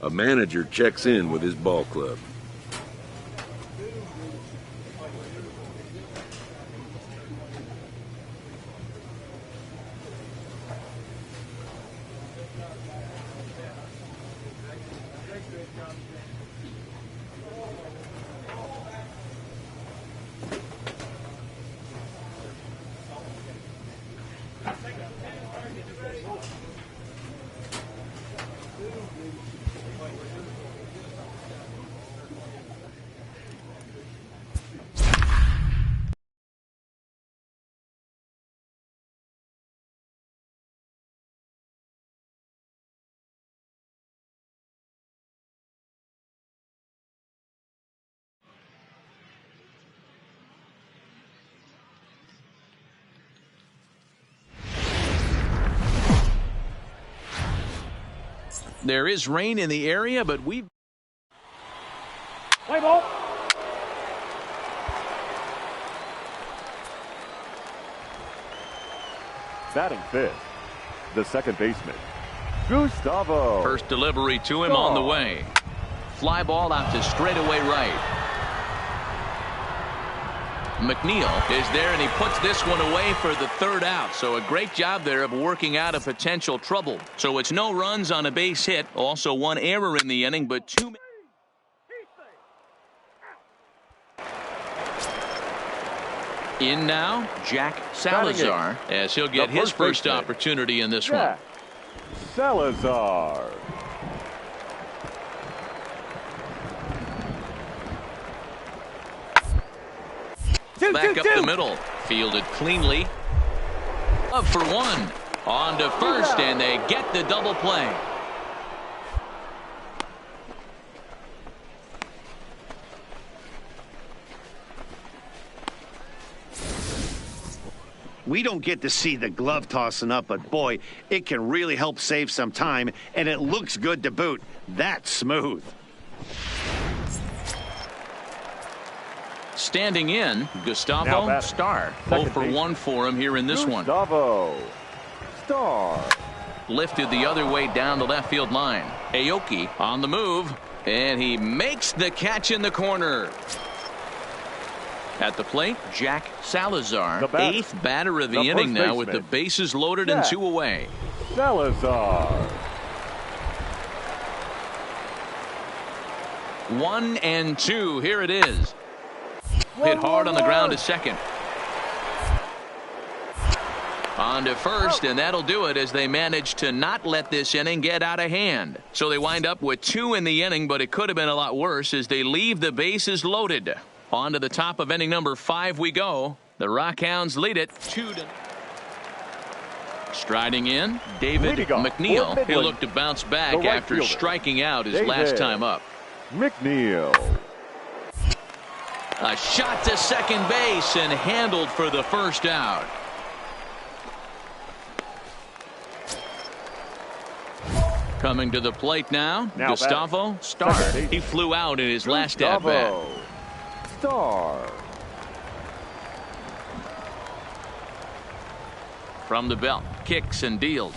A manager checks in with his ball club. There is rain in the area, but we've... Play ball. Batting fifth, the second baseman, Gustavo. First delivery to him on the way. Fly ball out to straightaway right. McNeil is there, and he puts this one away for the third out. So a great job there of working out a potential trouble. So it's no runs on a base hit. Also one error in the inning, but two. In now, Jack Salazar, as he'll get his first opportunity in this one. Salazar. Back up the middle. Fielded cleanly. Up for one. On to first, and they get the double play. We don't get to see the glove tossing up, but boy, it can really help save some time, and it looks good to boot. That's smooth. Standing in, Gustavo Star. 0 for 1 for him here in this one. Gustavo Star. Lifted the other way down the left field line. Aoki on the move, and he makes the catch in the corner. At the plate, Jack Salazar, eighth batter of the inning now with the bases loaded and two away. Salazar. 1-2. Here it is. Hit hard on the ground to second. On to first, and that'll do it as they manage to not let this inning get out of hand. So they wind up with 2 in the inning, but it could have been a lot worse as they leave the bases loaded. On to the top of inning number 5 we go. The Rockhounds lead it 2-0. Striding in, David McNeil. He'll look to bounce back after striking out his last time up. McNeil. A shot to second base and handled for the first out. Coming to the plate now Gustavo Star. He flew out in his last at-bat. Star. From the belt, kicks and deals.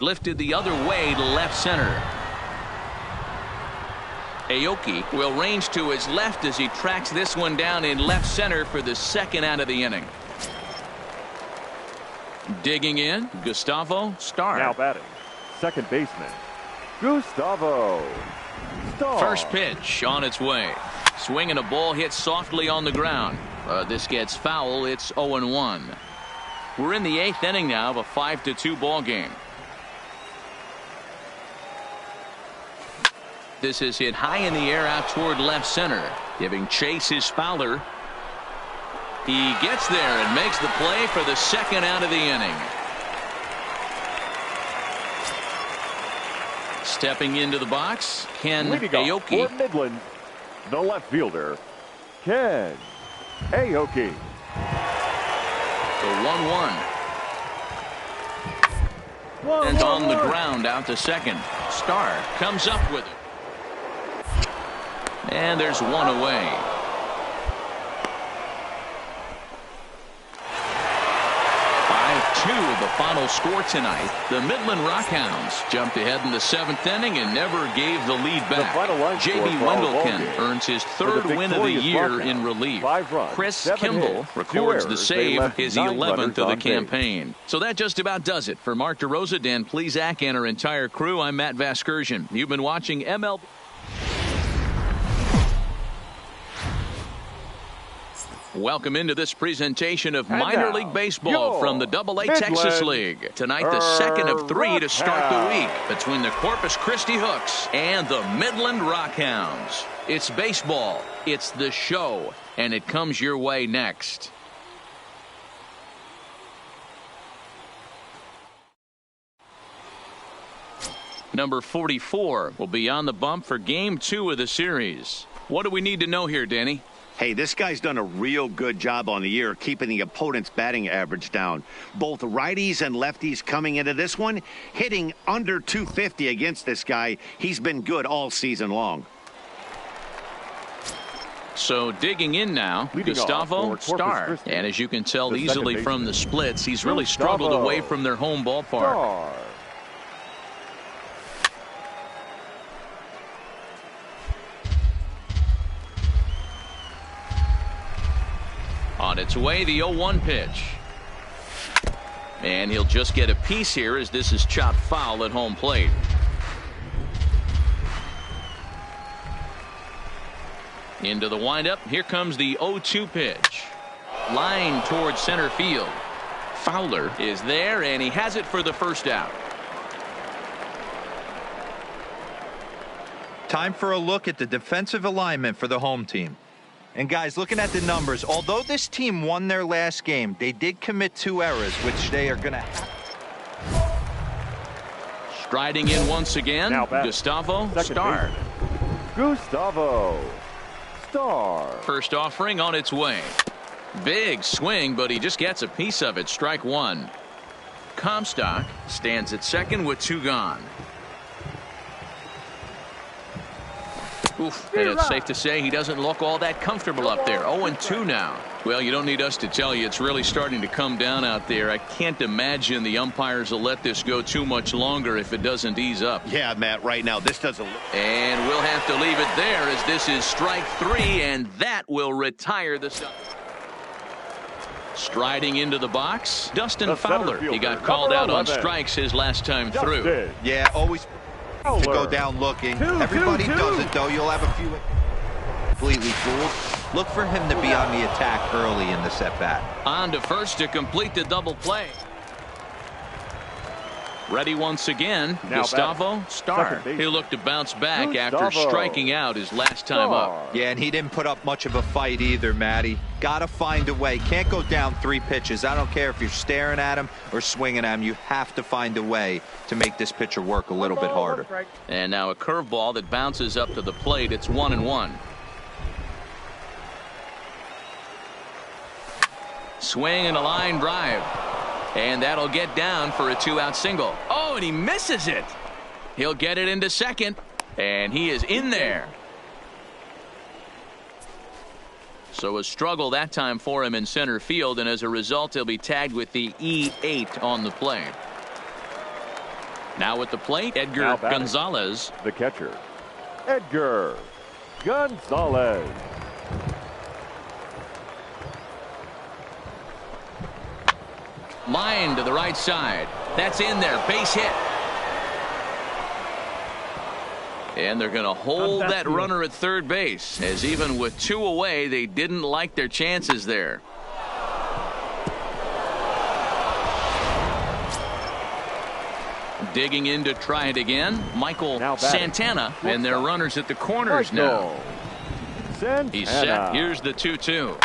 Lifted the other way to left center. Aoki will range to his left as he tracks this one down in left center for the second out of the inning. Digging in, Gustavo Star. Now batting, second baseman, Gustavo Star. First pitch on its way. Swinging a ball hit softly on the ground. This gets foul. It's 0-1. We're in the 8th inning now of a 5-2 ball game. This is hit high in the air out toward left center. Giving chase is Fowler. He gets there and makes the play for the second out of the inning. Stepping into the box, Ken Aoki. For Midland, the left fielder, Ken Aoki. The 1-1. And on the ground out to second. Starr comes up with it. And there's one away. 5-2 the final score tonight. The Midland Rockhounds jumped ahead in the 7th inning and never gave the lead back. J.B. Wendelken earns his 3rd win of the year in relief. Chris Kimball records the save, his 11th of the campaign. So that just about does it. For Mark DeRosa, Dan Plesac, and our entire crew, I'm Matt Vasgersian. You've been watching MLB. Welcome into this presentation of minor league baseball from the AA Texas League. Tonight, the second of 3 to start the week between the Corpus Christi Hooks and the Midland Rockhounds. It's baseball, it's the show, and it comes your way next. Number 44 will be on the bump for Game 2 of the series. What do we need to know here, Danny? Hey, this guy's done a real good job on the year keeping the opponent's batting average down. Both righties and lefties coming into this one, hitting under 250 against this guy. He's been good all season long. So digging in now, Gustavo Starr. And as you can tell easily from the splits, he's really struggled away from their home ballpark. On its way, the 0-1 pitch. And he'll just get a piece here as this is chopped foul at home plate. Into the windup. Here comes the 0-2 pitch. Line towards center field. Fowler is there, and he has it for the first out. Time for a look at the defensive alignment for the home team. And guys, looking at the numbers, although this team won their last game, they did commit 2 errors, which they are going to have. Striding in once again, Gustavo Starr. Gustavo Starr. First offering on its way. Big swing, but he just gets a piece of it. Strike 1. Comstock stands at second with 2 gone. Oof, and it's safe to say he doesn't look all that comfortable up there. 0-2 now. Well, you don't need us to tell you it's really starting to come down out there. I can't imagine the umpires will let this go too much longer if it doesn't ease up. Yeah, Matt, right now this doesn't. And we'll have to leave it there as this is strike 3, and that will retire the stuff. Striding into the box, Dustin Fowler. He got called out on strikes his last time through. Yeah, always to go down looking. Everybody does it, though. You'll have a few completely fooled. Look for him to be on the attack early in the at-bat. On to first to complete the double play. Ready once again, Gustavo Starr. He'll look to bounce back after striking out his last time up. Yeah, and he didn't put up much of a fight either, Matty. Gotta find a way. Can't go down 3 pitches. I don't care if you're staring at him or swinging at him. You have to find a way to make this pitcher work a little bit harder. And now a curveball that bounces up to the plate. It's 1-1. Swing and a line drive. And that'll get down for a 2-out single. Oh, and he misses it. He'll get it into second. And he is in there. So a struggle that time for him in center field. And as a result, he'll be tagged with the E8 on the play. Now at the plate, Edgar Gonzalez. The catcher, Edgar Gonzalez. Line to the right side. That's in there. Base hit. And they're going to hold that runner at third base, as even with 2 away, they didn't like their chances there. Digging in to try it again, Michael Now batting. Santana, and their runners at the corners now. Santana. He's set. Here's the 2-2.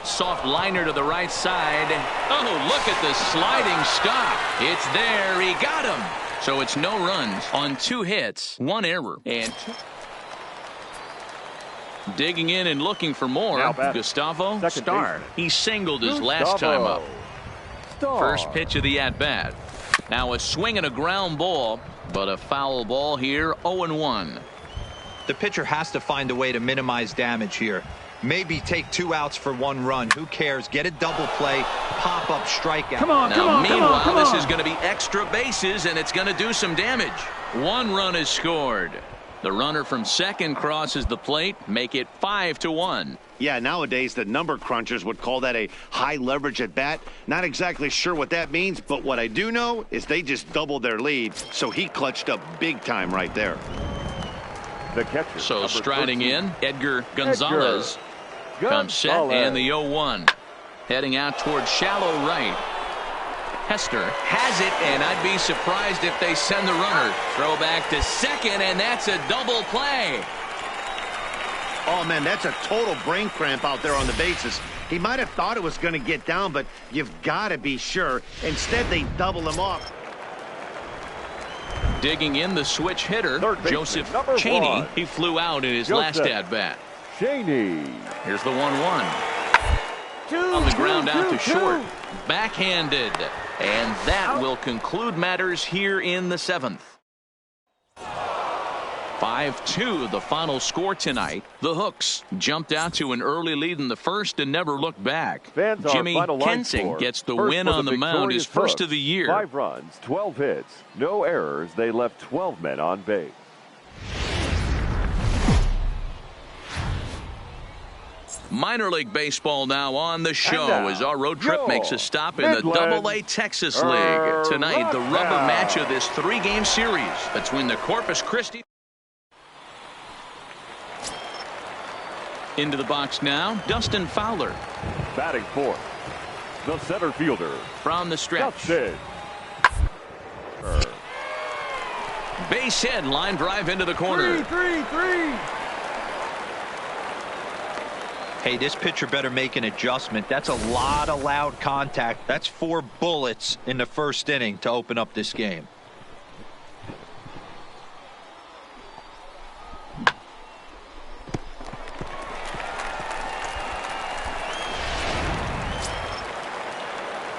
Soft liner to the right side. Oh, look at the sliding stop. It's there. He got him. So it's no runs on 2 hits, 1 error, and 2. Digging in and looking for more. Gustavo Starr. He singled his last time up. First pitch of the at-bat. Now a swing and a ground ball, but a foul ball here, 0-1. The pitcher has to find a way to minimize damage here. Maybe take 2 outs for 1 run. Who cares? Get a double play, pop up, strikeout. Meanwhile, this is going to be extra bases, and it's going to do some damage. 1 run is scored. The runner from second crosses the plate, make it 5-1. Yeah, nowadays the number crunchers would call that a high leverage at bat. Not exactly sure what that means, but what I do know is they just doubled their lead, so he clutched up big time right there. The catcher. So striding in, Edgar Gonzalez comes set, and the 0-1. Heading out towards shallow right. Hester has it, and I'd be surprised if they send the runner. Throw back to second, and that's a double play. Oh, man, that's a total brain cramp out there on the bases. He might have thought it was going to get down, but you've got to be sure. Instead, they double him off. Digging in, the switch hitter, Joseph number Cheney. 1. He flew out in his last at-bat. Cheney. Here's the 1-1. On the ground out to short. Backhanded. And that will conclude matters here in the 7th. 5-2 the final score tonight. The Hooks jumped out to an early lead in the first and never looked back. Jimmy Kensing gets the win on the mound, his first of the year. 5 runs, 12 hits, no errors. They left 12 men on base. Minor League Baseball now on the show as our road trip makes a stop in the Double-A Texas League. Tonight, the rubber match of this 3-game series between the Corpus Christi. Into the box now, Dustin Fowler. Batting fourth, the center fielder. From the stretch. Dustin. Base hit, line drive into the corner. 3-3-3. Hey, this pitcher better make an adjustment. That's a lot of loud contact. That's 4 bullets in the first inning to open up this game.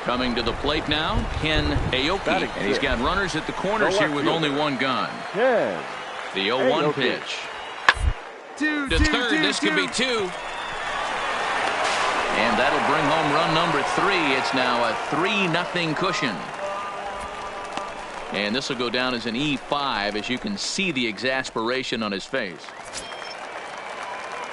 Coming to the plate now, Ken Aoki. And he's got runners at the corners here with only 1 gun. Ken. The 0-1 pitch. To third, this could be 2. And that'll bring home run number 3. It's now a 3-0 cushion. And this will go down as an E5, as you can see the exasperation on his face.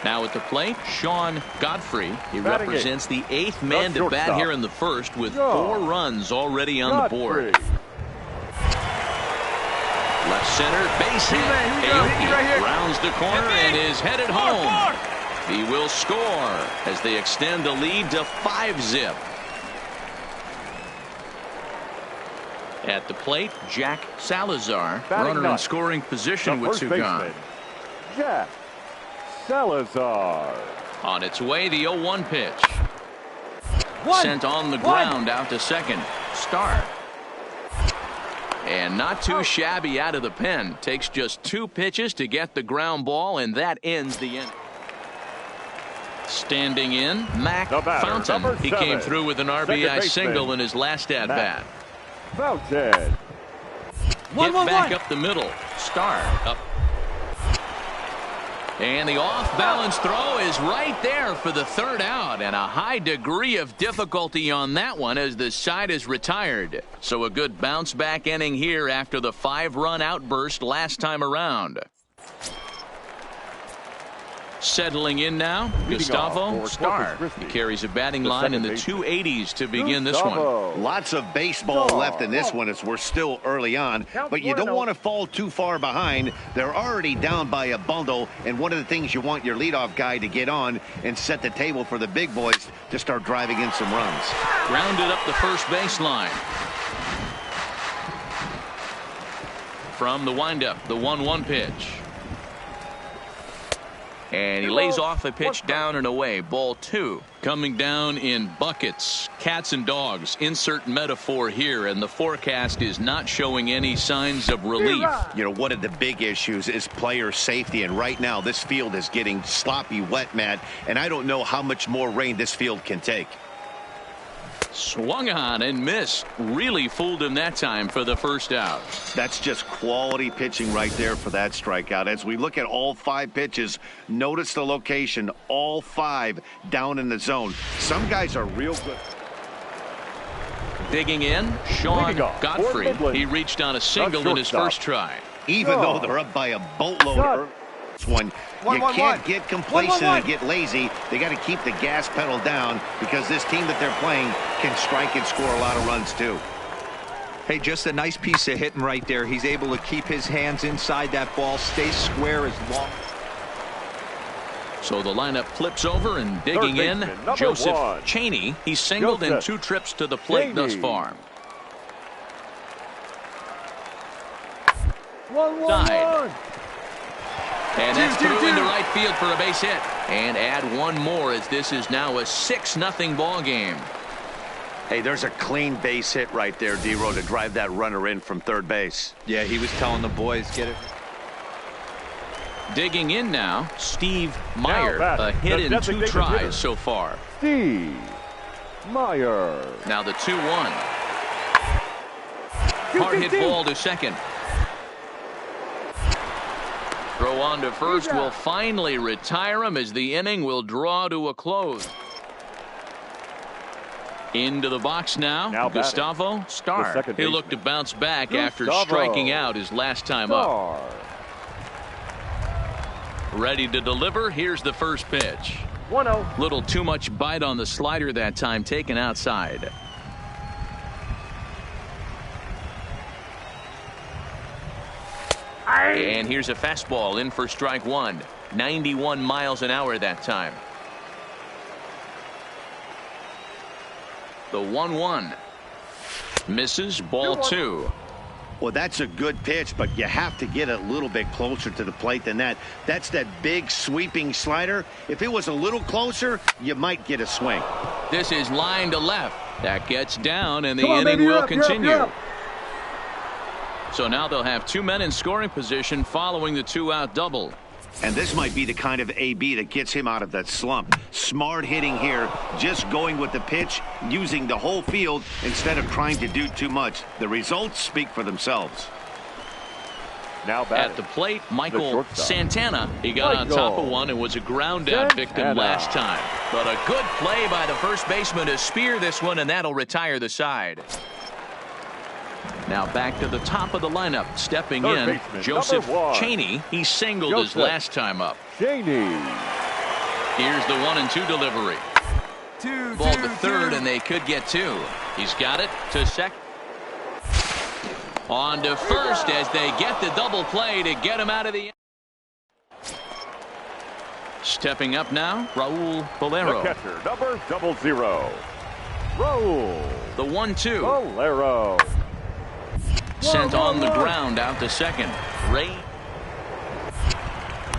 Now at the plate, Sean Godfrey. He represents the 8th man to bat here in the first with 4 runs already on the board. Left center, base hit. Aoki rounds the corner and is headed home. He will score as they extend the lead to 5-zip. At the plate, Jack Salazar, runner in scoring position with 2 gone. Jack Salazar. On its way, the 0-1 pitch. Sent on the ground out to second. Starr. And not too shabby out of the pen. Takes just 2 pitches to get the ground ball, and that ends the inning. Standing in, Mac Fountain. He came through with an RBI single in his last at-bat. Fountain. Hit back up the middle. Starr up. And the off-balance throw is right there for the 3rd out, and a high degree of difficulty on that one as the side is retired. So a good bounce-back inning here after the 5-run outburst last time around. Settling in now, Gustavo Starr. He carries a batting line in the 280s to begin this one. Lots of baseball left in this one as we're still early on, but you don't want to fall too far behind. They're already down by a bundle, and one of the things you want your leadoff guy to get on and set the table for the big boys to start driving in some runs. Grounded up the first baseline. from the windup, the 1-1 pitch. And he lays off a pitch down and away. Ball 2. Coming down in buckets. Cats and dogs. Insert metaphor here. And the forecast is not showing any signs of relief. You know, one of the big issues is player safety. And right now, this field is getting sloppy wet, Matt. And I don't know how much more rain this field can take. Swung on and missed. Really fooled him that time for the first out. That's just quality pitching right there for that strikeout. As we look at all 5 pitches, notice the location. All 5 down in the zone. Some guys are real good. Digging in, Sean Godfrey. He reached on a single in his first try. Even though they're up by a boatload. One, you can't get complacent and get lazy. They got to keep the gas pedal down because this team that they're playing can strike and score a lot of runs too. Hey, just a nice piece of hitting right there. He's able to keep his hands inside that ball, stay square as long. So the lineup flips over and digging in, Joseph Cheney. He's singled in 2 trips to the plate thus far. Died. And that's through into right field for a base hit. And add one more as this is now a 6-0 ball game. Hey, there's a clean base hit right there, D-Row, to drive that runner in from third base. Yeah, he was telling the boys, get it. Digging in now, Steve Meyer. A hit in 2 tries so far. Steve Meyer. Now the 2-1. Hard hit ball to second. Throw on to first will finally retire him as the inning will draw to a close. Into the box now Gustavo Starr. He'll look to bounce back after striking out his last time up. Ready to deliver. Here's the first pitch. 1-0. Little too much bite on the slider that time, taken outside. And here's a fastball in for strike 1. 91 miles an hour that time. The 1-1. Misses, ball 2. Well, that's a good pitch, but you have to get a little bit closer to the plate than that. That's that big sweeping slider. If it was a little closer, you might get a swing. This is line to left. That gets down, and the inning will continue. So now they'll have 2 men in scoring position following the 2-out double. And this might be the kind of AB that gets him out of that slump. Smart hitting here, just going with the pitch, using the whole field instead of trying to do too much. The results speak for themselves. Now at the plate, Michael Santana. He got on top of one and was a ground out victim last time. But a good play by the first baseman to spear this one, and that'll retire the side. Now back to the top of the lineup. Stepping in, Joseph Cheney. He singled his last time up. Cheney. Here's the 1-2 delivery. Ball to third, and they could get 2. He's got it to second. On to first as they get the double play to get him out of the. Stepping up now, Raul Bolero. The catcher, number 00. Raul. The 1-2. Bolero. Sent on the ground out to second. Ray.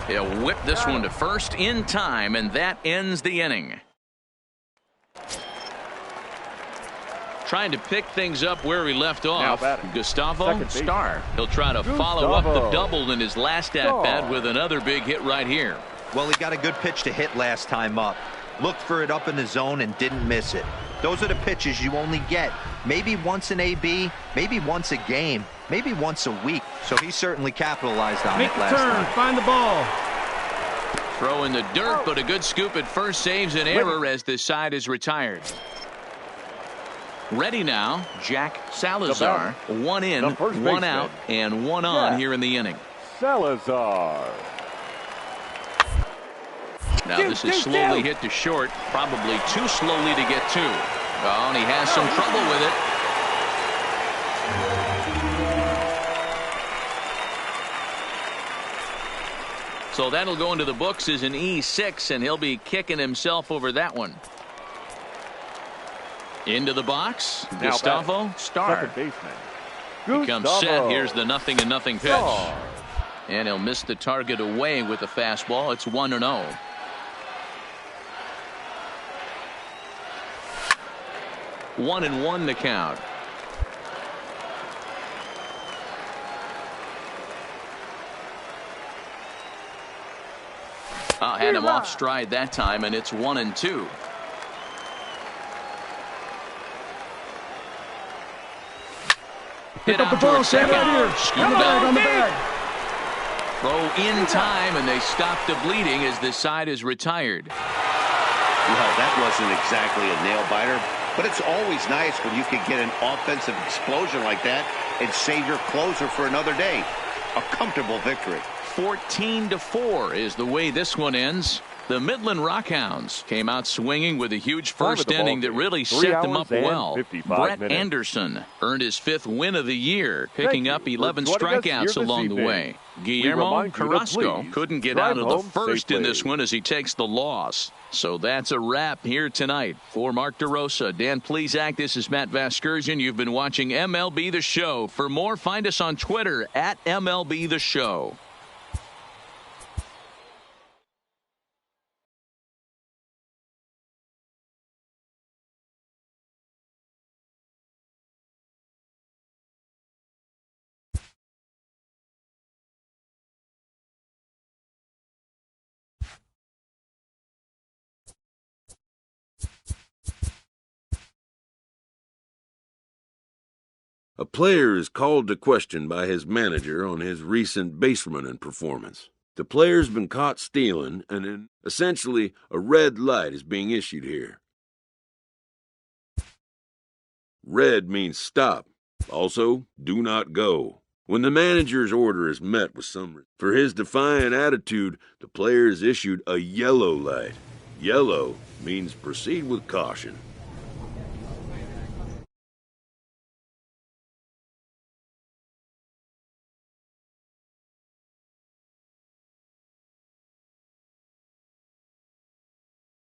He'll whip this one to first in time, and that ends the inning. Trying to pick things up where he left off. Gustavo Starr. He'll try to follow up the double in his last at-bat with another big hit right here. Well, he got a good pitch to hit last time up. Looked for it up in the zone and didn't miss it. Those are the pitches you only get maybe once an AB, maybe once a game, maybe once a week. So he certainly capitalized on it last time. Find the ball. Throw in the dirt, but a good scoop at first saves an error as this side is retired. Ready now, Jack Salazar. 1 in, 1 out, and 1 on here in the inning. Salazar. Now this is slowly hit to short, probably too slowly to get to. Oh, and he has some trouble with it. So that'll go into the books as an E6, and he'll be kicking himself over that one. Into the box, Gustavo Starr. He comes set. Here's the 0-0 pitch. And he'll miss the target away with the fastball. It's 1-0. 1-1 the count. Had him off stride that time, and it's 1-2. Hit out to second. Scooped on the bag. Throw in time, and they stop the bleeding as this side is retired. Well, that wasn't exactly a nail-biter, but it's always nice when you can get an offensive explosion like that and save your closer for another day. A comfortable victory. 14-4 is the way this one ends. The Midland Rockhounds came out swinging with a huge first inning that really set them up well. Brett Anderson earned his 5th win of the year, picking up 11 strikeouts along the way. Guillermo Carrasco couldn't get out of the first in this one as he takes the loss. So that's a wrap here tonight. For Mark DeRosa, Dan Plesac, this is Matt Vasgersian. You've been watching MLB The Show. For more, find us on Twitter at MLB The Show. A player is called to question by his manager on his recent base running performance. The player's been caught stealing, and essentially a red light is being issued here. Red means stop. Also, do not go. When the manager's order is met with for his defiant attitude, the player is issued a yellow light. Yellow means proceed with caution.